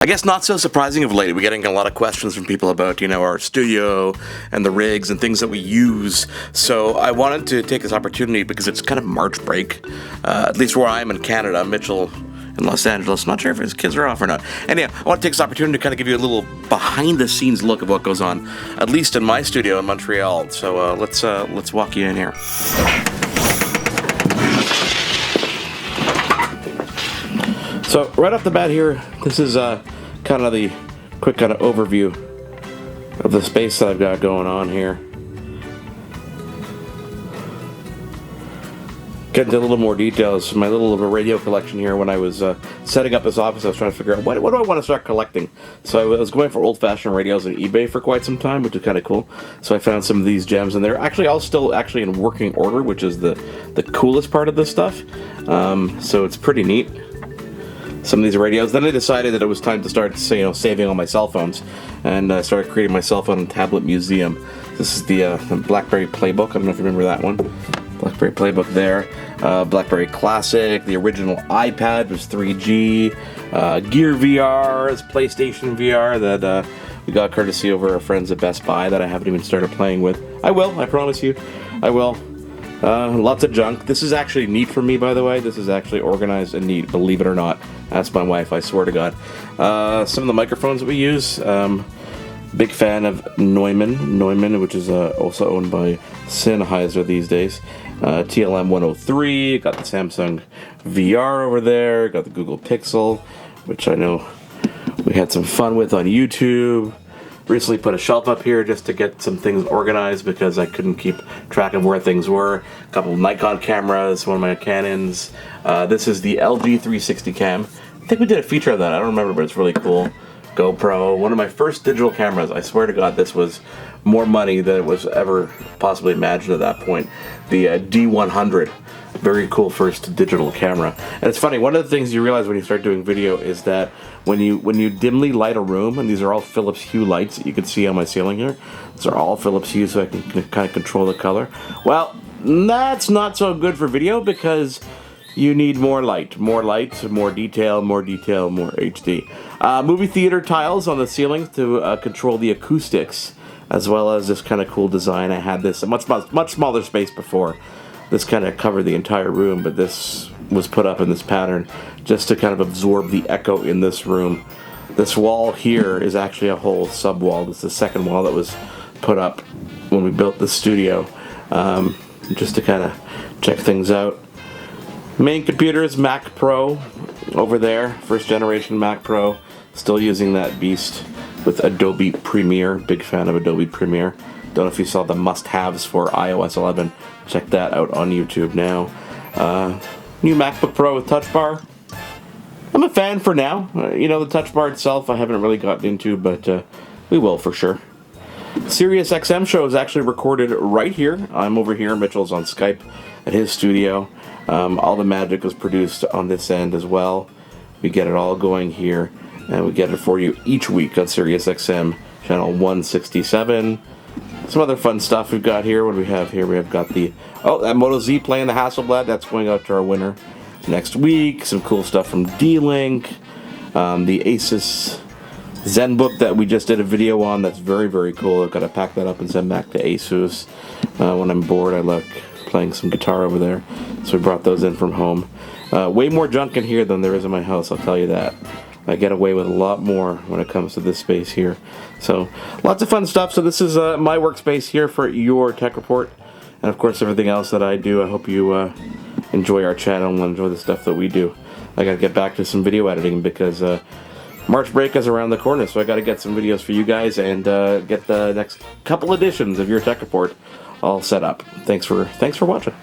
I guess not so surprising of late. We're getting a lot of questions from people about, our studio and the rigs and things that we use. So I wanted to take this opportunity because it's kind of March break, at least where I am in Canada. Mitchell in Los Angeles, not sure if his kids are off or not. Anyhow, I want to take this opportunity to kind of give you a little behind-the-scenes look of what goes on, at least in my studio in Montreal. So let's walk you in here. So right off the bat here, this is kind of the quick kind of overview of the space that I've got going on here. Get into a little more details. My little radio collection here. When I was setting up this office, I was trying to figure out what do I want to start collecting. So I was going for old-fashioned radios on eBay for quite some time, which is kind of cool. So I found some of these gems, and they're actually all still in working order, which is the coolest part of this stuff. So it's pretty neat. Some of these radios. Then I decided that it was time to start, saving all my cell phones, and I started creating my cell phone and tablet museum. This is the BlackBerry Playbook. I don't know if you remember that one. BlackBerry Playbook there. BlackBerry Classic. The original iPad was 3G. Gear VR is PlayStation VR that we got courtesy over our friends at Best Buy that I haven't even started playing with. I will. I promise you. I will. Lots of junk. This is actually neat for me, by the way. This is actually organized and neat, believe it or not. Ask my wife, I swear to God. Some of the microphones that we use. Big fan of Neumann, which is also owned by Sennheiser these days. TLM 103, got the Samsung VR over there, got the Google Pixel, which I know we had some fun with on YouTube. Recently put a shelf up here just to get some things organized because I couldn't keep track of where things were. A couple of Nikon cameras, one of my Canons. This is the LG 360 cam. I think we did a feature of that. I don't remember, but it's really cool. GoPro, one of my first digital cameras. I swear to God, this was more money than it was ever possibly imagined at that point. The D100. Very cool first digital camera. And it's funny, one of the things you realize when you start doing video is that when you dimly light a room, and these are all Philips Hue lights that you can see on my ceiling here. These are all Philips Hue, so I can kind of control the color. Well, that's not so good for video because you need more light, more detail, more HD. Movie theater tiles on the ceiling to control the acoustics, as well as this kind of cool design. I had this a much smaller space before. This kind of covered the entire room, but this was put up in this pattern just to kind of absorb the echo in this room. This wall here is actually a whole sub-wall. This is the second wall that was put up when we built the studio, just to kind of check things out. Main computer is Mac Pro over there, first generation Mac Pro. Still using that beast with Adobe Premiere. Big fan of Adobe Premiere. Don't know if you saw the must-haves for iOS 11. Check that out on YouTube now. New MacBook Pro with Touch Bar. I'm a fan for now. The Touch Bar itself I haven't really gotten into, but we will for sure. Sirius XM show is actually recorded right here. I'm over here. Mitchell's on Skype at his studio. All the magic was produced on this end as well. We get it all going here, and we get it for you each week on Sirius XM channel 167. Some other fun stuff we've got here. What do we have here? We have got that Moto Z playing the Hasselblad. That's going out to our winner next week. Some cool stuff from D-Link. The Asus ZenBook that we just did a video on. That's very, very cool. I've got to pack that up and send back to Asus. When I'm bored, I like playing some guitar over there. So we brought those in from home. Way more junk in here than there is in my house, I'll tell you that. I get away with a lot more when it comes to this space here. So, lots of fun stuff. So this is my workspace here for Your Tech Report. And of course, everything else that I do. I hope you enjoy our channel and enjoy the stuff that we do. I gotta get back to some video editing because March break is around the corner. So I gotta get some videos for you guys and get the next couple editions of Your Tech Report all set up. Thanks for watching.